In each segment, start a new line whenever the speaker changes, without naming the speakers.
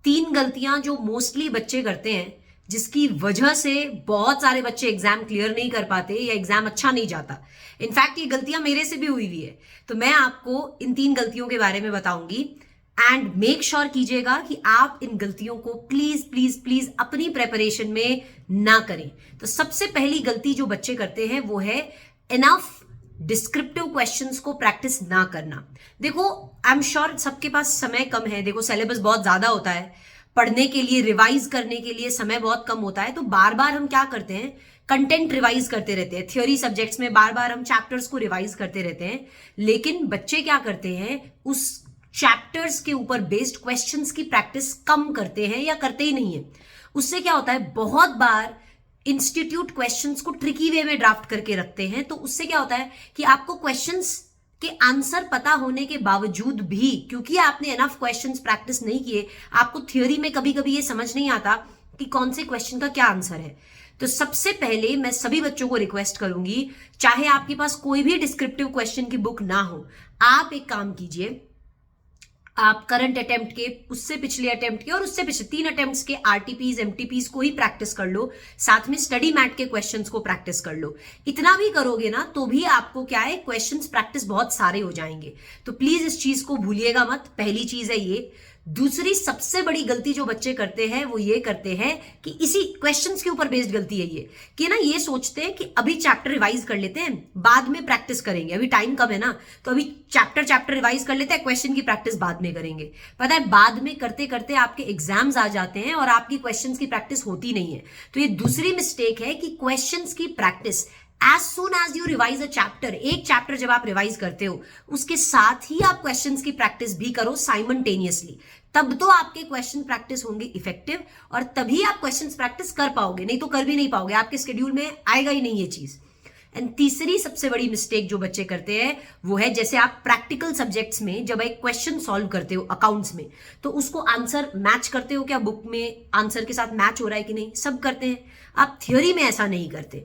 3 गलतियां जो मोस्टली बच्चे करते हैं, जिसकी वजह से बहुत सारे बच्चे एग्जाम क्लियर नहीं कर पाते या एग्जाम अच्छा नहीं जाता। इनफैक्ट ये गलतियां मेरे से भी हुई है। तो मैं आपको इन 3 गलतियों के बारे में बताऊंगी एंड मेक श्योर कीजिएगा कि आप इन गलतियों को प्लीज प्लीज प्लीज अपनी प्रेपरेशन में ना करें। तो सबसे पहली गलती जो बच्चे करते हैं वो है इनफ डिस्क्रिप्टिव क्वेश्चंस को प्रैक्टिस ना करना। देखो, आई एम श्योर सबके पास समय कम है। देखो, सिलेबस बहुत ज्यादा होता है, पढ़ने के लिए रिवाइज करने के लिए समय बहुत कम होता है। तो बार बार हम क्या करते हैं, कंटेंट रिवाइज करते रहते हैं। थ्योरी सब्जेक्ट्स में बार बार हम चैप्टर्स को रिवाइज करते रहते हैं, लेकिन बच्चे क्या करते हैं, उस चैप्टर्स के ऊपर बेस्ड क्वेश्चंस की प्रैक्टिस कम करते हैं या करते ही नहीं है। उससे क्या होता है, बहुत बार इंस्टीट्यूट क्वेश्चंस को ट्रिकी वे में ड्राफ्ट करके रखते हैं। तो उससे क्या होता है कि आपको क्वेश्चंस के आंसर पता होने के बावजूद भी, क्योंकि आपने एनफ क्वेश्चंस प्रैक्टिस नहीं किए, आपको थ्योरी में कभी कभी ये समझ नहीं आता कि कौन से क्वेश्चन का क्या आंसर है। तो सबसे पहले मैं सभी बच्चों को रिक्वेस्ट करूंगी, चाहे आपके पास कोई भी डिस्क्रिप्टिव क्वेश्चन की बुक ना हो, आप एक काम कीजिए, आप करंट अटेम्प्ट के, उससे पिछले अटेम्प्ट के और उससे पिछले 3 अटेम्प्ट्स के आरटीपीज एमटीपीज को ही प्रैक्टिस कर लो, साथ में स्टडी मैट के क्वेश्चंस को प्रैक्टिस कर लो। इतना भी करोगे ना तो भी आपको क्या है, क्वेश्चंस प्रैक्टिस बहुत सारे हो जाएंगे। तो प्लीज इस चीज को भूलिएगा मत। पहली चीज है ये। दूसरी सबसे बड़ी गलती जो बच्चे करते हैं वो ये करते हैं कि इसी क्वेश्चंस के ऊपर बेस्ड गलती है ये, कि ना ये सोचते हैं कि अभी चैप्टर रिवाइज कर लेते हैं, बाद में प्रैक्टिस करेंगे, अभी टाइम कम है ना, तो अभी चैप्टर रिवाइज कर लेते हैं, क्वेश्चन की प्रैक्टिस बाद में करेंगे। पता है, बाद में करते करते आपके एग्जाम्स आ जाते हैं और आपकी क्वेश्चंस की प्रैक्टिस होती नहीं है। तो ये दूसरी मिस्टेक है कि क्वेश्चंस की practice as soon as you revise a chapter, एक चैप्टर जब आप रिवाइज करते हो उसके साथ ही आप क्वेश्चंस की प्रैक्टिस भी करो साइमल्टेनियसली। तब तो आपके क्वेश्चन प्रैक्टिस होंगे इफेक्टिव और तभी आप क्वेश्चंस प्रैक्टिस कर पाओगे, नहीं तो कर भी नहीं पाओगे, आपके शेड्यूल में आएगा ही नहीं ये चीज। एंड तीसरी सबसे बड़ी मिस्टेक जो बच्चे करते हैं वो है, जैसे आप प्रैक्टिकल सब्जेक्ट्स में जब एक क्वेश्चन सॉल्व करते हो अकाउंट्स में, तो उसको आंसर मैच करते हो क्या, बुक में आंसर के साथ मैच हो रहा है कि नहीं, सब करते हैं। आप थ्योरी में ऐसा नहीं करते।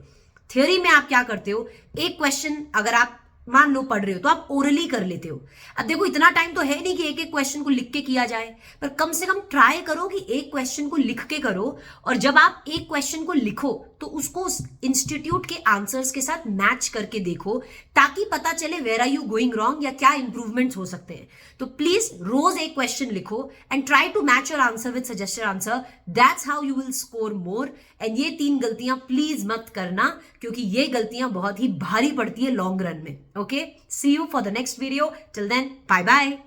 थ्योरी में आप क्या करते हो, एक क्वेश्चन अगर आप मान लो पढ़ रहे हो तो आप ओरली कर लेते हो। अब देखो, इतना टाइम तो है नहीं कि एक एक क्वेश्चन को लिख के किया जाए, पर कम से कम ट्राई करो कि एक क्वेश्चन को लिख के करो। और जब आप एक क्वेश्चन को लिखो तो उसको उस इंस्टीट्यूट के आंसर्स के साथ मैच करके देखो, ताकि पता चले where are you going wrong या क्या इंप्रूवमेंट्स हो सकते हैं। तो प्लीज रोज एक क्वेश्चन लिखो and try to match your answer with suggested answer. That's how you will score more. And ये 3 गलतियां प्लीज मत करना, क्योंकि ये गलतियां बहुत ही भारी पड़ती है लॉन्ग रन में। Okay, see you for the next video. Till then, bye bye.